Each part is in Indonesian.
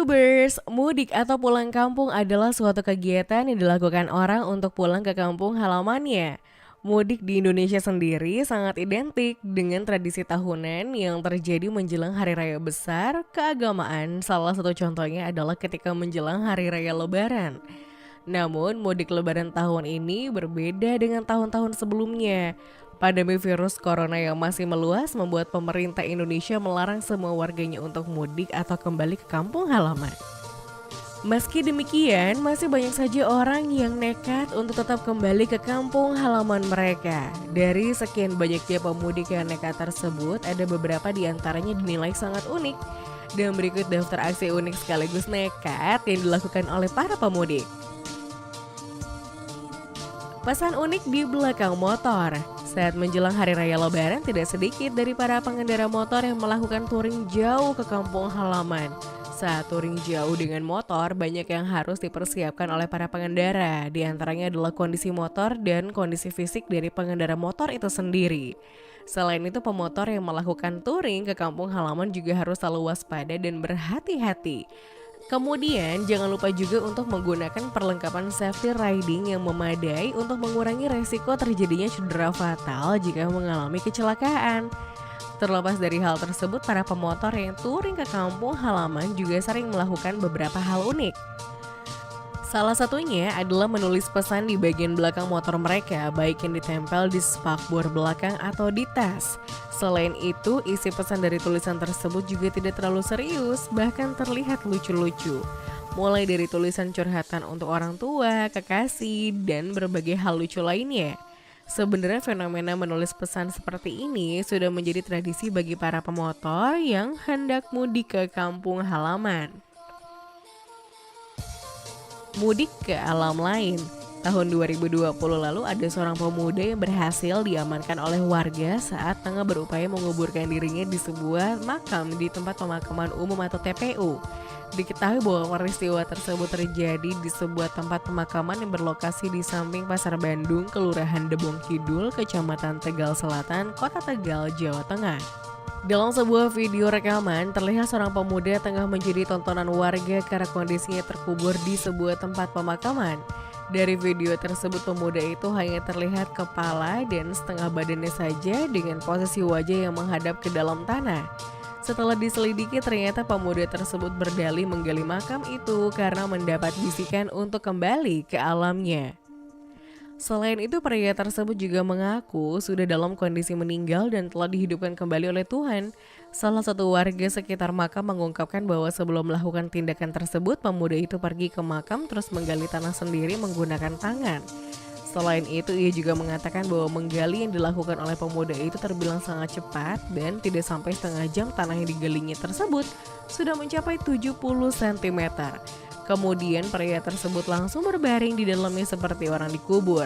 Youtubers, mudik atau pulang kampung adalah suatu kegiatan yang dilakukan orang untuk pulang ke kampung halamannya. Mudik di Indonesia sendiri sangat identik dengan tradisi tahunan yang terjadi menjelang hari raya besar keagamaan. Salah satu contohnya adalah ketika menjelang hari raya Lebaran. Namun, mudik Lebaran tahun ini berbeda dengan tahun-tahun sebelumnya. Pandemi virus corona yang masih meluas membuat pemerintah Indonesia melarang semua warganya untuk mudik atau kembali ke kampung halaman. Meski demikian, masih banyak saja orang yang nekat untuk tetap kembali ke kampung halaman mereka. Dari sekian banyaknya pemudik yang nekat tersebut, ada beberapa di antaranya dinilai sangat unik. Dan berikut daftar aksi unik sekaligus nekat yang dilakukan oleh para pemudik. Pesan unik di belakang motor. Saat menjelang Hari Raya Lebaran, tidak sedikit dari para pengendara motor yang melakukan touring jauh ke kampung halaman. Saat touring jauh dengan motor, banyak yang harus dipersiapkan oleh para pengendara. Di antaranya adalah kondisi motor dan kondisi fisik dari pengendara motor itu sendiri. Selain itu, pemotor yang melakukan touring ke kampung halaman juga harus selalu waspada dan berhati-hati. Kemudian jangan lupa juga untuk menggunakan perlengkapan safety riding yang memadai untuk mengurangi resiko terjadinya cedera fatal jika mengalami kecelakaan. Terlepas dari hal tersebut, para pemotor yang touring ke kampung halaman juga sering melakukan beberapa hal unik. Salah satunya adalah menulis pesan di bagian belakang motor mereka, baik yang ditempel di spakbor belakang atau di tas. Selain itu, isi pesan dari tulisan tersebut juga tidak terlalu serius, bahkan terlihat lucu-lucu. Mulai dari tulisan curhatan untuk orang tua, kekasih, dan berbagai hal lucu lainnya. Sebenarnya fenomena menulis pesan seperti ini sudah menjadi tradisi bagi para pemotor yang hendak mudik ke kampung halaman. Mudik ke alam lain. Tahun 2020 lalu ada seorang pemuda yang berhasil diamankan oleh warga saat tengah berupaya menguburkan dirinya di sebuah makam di tempat pemakaman umum atau TPU. Diketahui bahwa peristiwa tersebut terjadi di sebuah tempat pemakaman yang berlokasi di samping Pasar Bandung, Kelurahan Debong Kidul, Kecamatan Tegal Selatan, Kota Tegal, Jawa Tengah. Dalam sebuah video rekaman, terlihat seorang pemuda tengah menjadi tontonan warga karena kondisinya terkubur di sebuah tempat pemakaman. Dari video tersebut, pemuda itu hanya terlihat kepala dan setengah badannya saja dengan posisi wajah yang menghadap ke dalam tanah. Setelah diselidiki, ternyata pemuda tersebut berdalih menggali makam itu karena mendapat bisikan untuk kembali ke alamnya. Selain itu, pria tersebut juga mengaku sudah dalam kondisi meninggal dan telah dihidupkan kembali oleh Tuhan. Salah satu warga sekitar makam mengungkapkan bahwa sebelum melakukan tindakan tersebut, pemuda itu pergi ke makam terus menggali tanah sendiri menggunakan tangan. Selain itu, ia juga mengatakan bahwa menggali yang dilakukan oleh pemuda itu terbilang sangat cepat dan tidak sampai setengah jam tanah yang digalinya tersebut sudah mencapai 70 cm. Kemudian pria tersebut langsung berbaring di dalamnya seperti orang dikubur.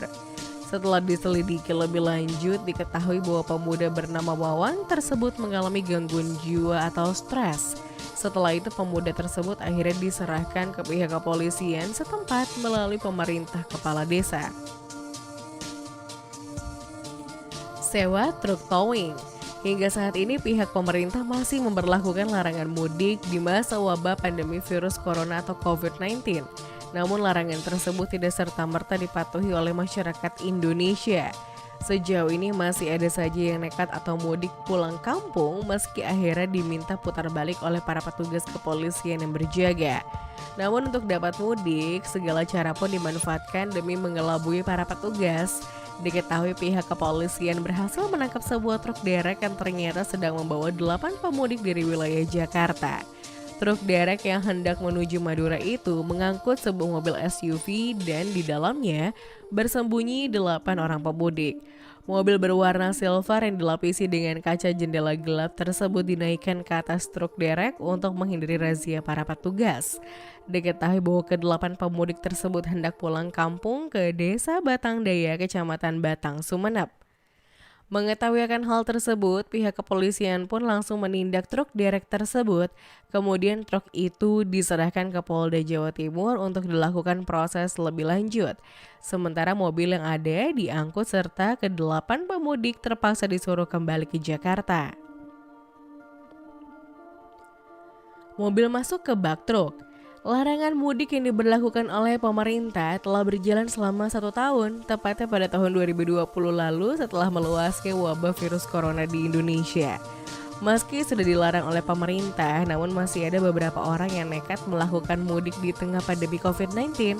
Setelah diselidiki lebih lanjut, diketahui bahwa pemuda bernama Wawan tersebut mengalami gangguan jiwa atau stres. Setelah itu, pemuda tersebut akhirnya diserahkan ke pihak kepolisian setempat melalui pemerintah kepala desa. Sewa truk towing. Hingga saat ini pihak pemerintah masih memberlakukan larangan mudik di masa wabah pandemi virus corona atau COVID-19. Namun larangan tersebut tidak serta-merta dipatuhi oleh masyarakat Indonesia. Sejauh ini masih ada saja yang nekat atau mudik pulang kampung meski akhirnya diminta putar balik oleh para petugas kepolisian yang berjaga. Namun untuk dapat mudik, segala cara pun dimanfaatkan demi mengelabui para petugas. Diketahui pihak kepolisian berhasil menangkap sebuah truk derek yang ternyata sedang membawa 8 pemudik dari wilayah Jakarta. Truk derek yang hendak menuju Madura itu mengangkut sebuah mobil SUV dan di dalamnya bersembunyi 8 orang pemudik. Mobil berwarna silver yang dilapisi dengan kaca jendela gelap tersebut dinaikkan ke atas truk derek untuk menghindari razia para petugas. Diketahui bahwa ke-8 pemudik tersebut hendak pulang kampung ke Desa Batang Daya, Kecamatan Batang, Sumeneb. Mengetahui akan hal tersebut, pihak kepolisian pun langsung menindak truk derek tersebut. Kemudian truk itu diserahkan ke Polda Jawa Timur untuk dilakukan proses lebih lanjut. Sementara mobil yang ada diangkut serta ke-8 pemudik terpaksa disuruh kembali ke Jakarta. Mobil masuk ke bak truk. Larangan mudik yang diberlakukan oleh pemerintah telah berjalan selama 1 tahun, tepatnya pada tahun 2020 lalu setelah meluasnya wabah virus corona di Indonesia. Meski sudah dilarang oleh pemerintah, namun masih ada beberapa orang yang nekat melakukan mudik di tengah pandemi COVID-19.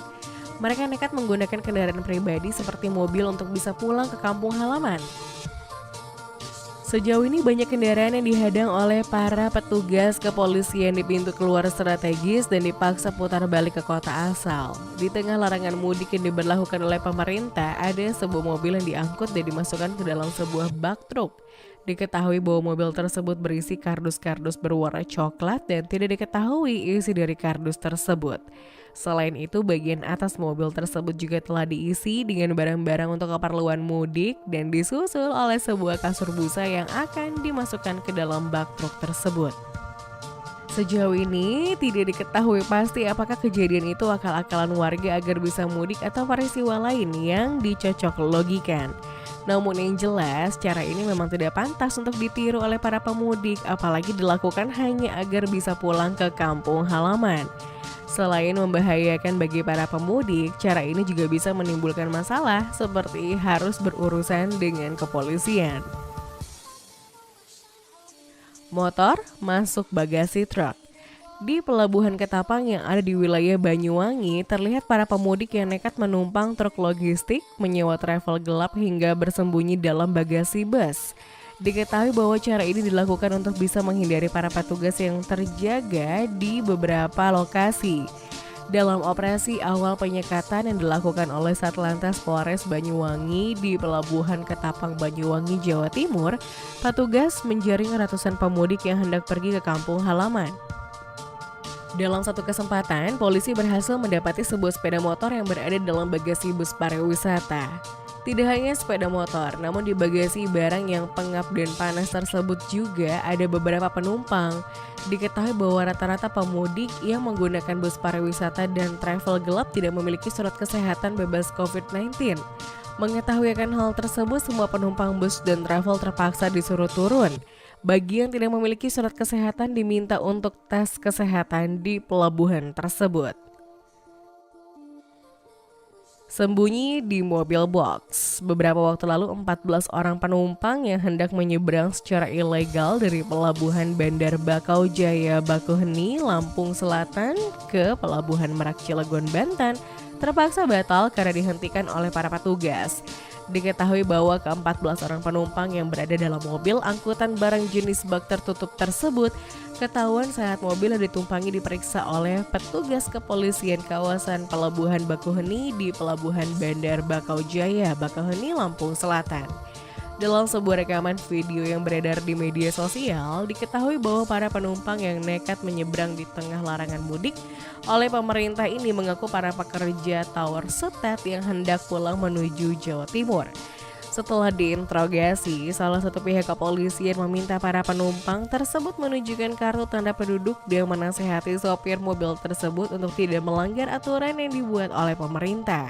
Mereka nekat menggunakan kendaraan pribadi seperti mobil untuk bisa pulang ke kampung halaman. Sejauh ini banyak kendaraan yang dihadang oleh para petugas kepolisian di pintu keluar strategis dan dipaksa putar balik ke kota asal. Di tengah larangan mudik yang diberlakukan oleh pemerintah, ada sebuah mobil yang diangkut dan dimasukkan ke dalam sebuah bak truk. Diketahui bahwa mobil tersebut berisi kardus-kardus berwarna coklat dan tidak diketahui isi dari kardus tersebut. Selain itu, bagian atas mobil tersebut juga telah diisi dengan barang-barang untuk keperluan mudik dan disusul oleh sebuah kasur busa yang akan dimasukkan ke dalam bak truk tersebut. Sejauh ini tidak diketahui pasti apakah kejadian itu akal-akalan warga agar bisa mudik atau peristiwa lain yang dicocok logikan. Namun yang jelas, cara ini memang tidak pantas untuk ditiru oleh para pemudik, apalagi dilakukan hanya agar bisa pulang ke kampung halaman. Selain membahayakan bagi para pemudik, cara ini juga bisa menimbulkan masalah seperti harus berurusan dengan kepolisian. Motor masuk bagasi truk. Di Pelabuhan Ketapang yang ada di wilayah Banyuwangi, terlihat para pemudik yang nekat menumpang truk logistik, menyewa travel gelap hingga bersembunyi dalam bagasi bus. Diketahui bahwa cara ini dilakukan untuk bisa menghindari para petugas yang terjaga di beberapa lokasi. Dalam operasi awal penyekatan yang dilakukan oleh Satlantas Polres Banyuwangi di Pelabuhan Ketapang Banyuwangi, Jawa Timur, petugas menjaring ratusan pemudik yang hendak pergi ke kampung halaman. Dalam satu kesempatan, polisi berhasil mendapati sebuah sepeda motor yang berada dalam bagasi bus pariwisata. Tidak hanya sepeda motor, namun di bagasi barang yang pengap dan panas tersebut juga ada beberapa penumpang. Diketahui bahwa rata-rata pemudik yang menggunakan bus pariwisata dan travel gelap tidak memiliki surat kesehatan bebas COVID-19. Mengetahui akan hal tersebut, semua penumpang bus dan travel terpaksa disuruh turun. Bagi yang tidak memiliki surat kesehatan diminta untuk tes kesehatan di pelabuhan tersebut. Sembunyi di mobil box. Beberapa waktu lalu 14 orang penumpang yang hendak menyeberang secara ilegal dari pelabuhan Bandar Bakau Jaya Bakauheni, Lampung Selatan ke pelabuhan Merak Cilegon, Banten terpaksa batal karena dihentikan oleh para petugas. Diketahui bahwa ke-14 orang penumpang yang berada dalam mobil angkutan barang jenis bak tertutup tersebut ketahuan saat mobil yang ditumpangi diperiksa oleh petugas kepolisian kawasan Pelabuhan Bakauheni di Pelabuhan Bandar Bakau Jaya Bakauheni, Lampung Selatan. Dalam sebuah rekaman video yang beredar di media sosial, diketahui bahwa para penumpang yang nekat menyeberang di tengah larangan mudik oleh pemerintah ini mengaku para pekerja tower setet yang hendak pulang menuju Jawa Timur. Setelah diinterogasi, salah satu pihak kepolisian meminta para penumpang tersebut menunjukkan kartu tanda penduduk dan menasihati sopir mobil tersebut untuk tidak melanggar aturan yang dibuat oleh pemerintah.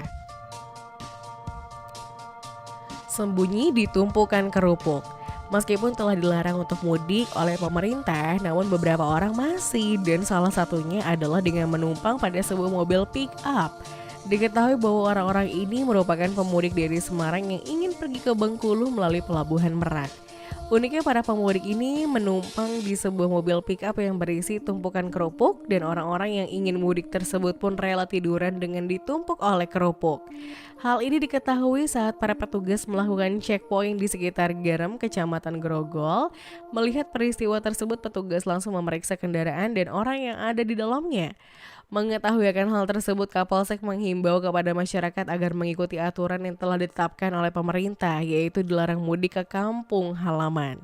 Sembunyi di tumpukan kerupuk. Meskipun telah dilarang untuk mudik oleh pemerintah, namun beberapa orang masih, dan salah satunya adalah dengan menumpang pada sebuah mobil pick up. Diketahui bahwa orang-orang ini merupakan pemudik dari Semarang yang ingin pergi ke Bengkulu melalui Pelabuhan Merak. Uniknya para pemudik ini menumpang di sebuah mobil pick-up yang berisi tumpukan kerupuk dan orang-orang yang ingin mudik tersebut pun rela tiduran dengan ditumpuk oleh kerupuk. Hal ini diketahui saat para petugas melakukan checkpoint di sekitar Garam, Kecamatan Grogol. Melihat peristiwa tersebut, petugas langsung memeriksa kendaraan dan orang yang ada di dalamnya. Mengetahui akan hal tersebut, Kapolsek menghimbau kepada masyarakat agar mengikuti aturan yang telah ditetapkan oleh pemerintah, yaitu dilarang mudik ke kampung halaman.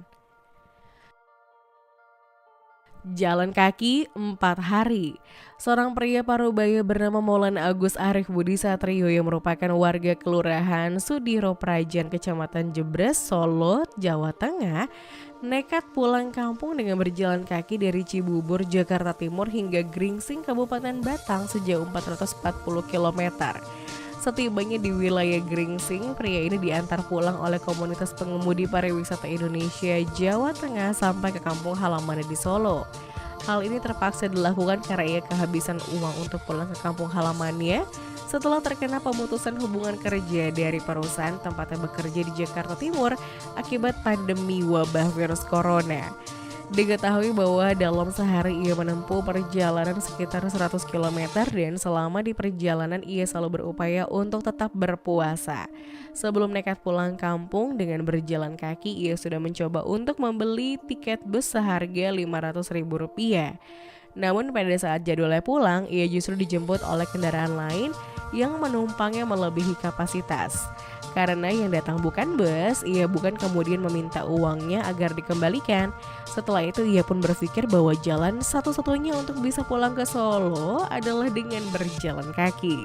Jalan kaki 4 hari. Seorang pria Parubaya bernama Maulana Agus Arif Budi Satrio yang merupakan warga Kelurahan Sudiro Prajan, Kecamatan Jebres, Solo, Jawa Tengah, nekat pulang kampung dengan berjalan kaki dari Cibubur, Jakarta Timur hingga Gringsing, Kabupaten Batang sejauh 440 km. Setibanya di wilayah Gringsing, pria ini diantar pulang oleh komunitas pengemudi pariwisata Indonesia Jawa Tengah sampai ke kampung halamannya di Solo. Hal ini terpaksa dilakukan karena ia kehabisan uang untuk pulang ke kampung halamannya setelah terkena pemutusan hubungan kerja dari perusahaan tempatnya bekerja di Jakarta Timur akibat pandemi wabah virus corona. Diketahui bahwa dalam sehari ia menempuh perjalanan sekitar 100 km dan selama di perjalanan ia selalu berupaya untuk tetap berpuasa. Sebelum nekat pulang kampung dengan berjalan kaki, ia sudah mencoba untuk membeli tiket bus seharga Rp500.000. Namun pada saat jadwalnya pulang, ia justru dijemput oleh kendaraan lain yang menumpangnya melebihi kapasitas. Karena yang datang bukan bus, ia bukan kemudian meminta uangnya agar dikembalikan. Setelah itu ia pun berpikir bahwa jalan satu-satunya untuk bisa pulang ke Solo adalah dengan berjalan kaki.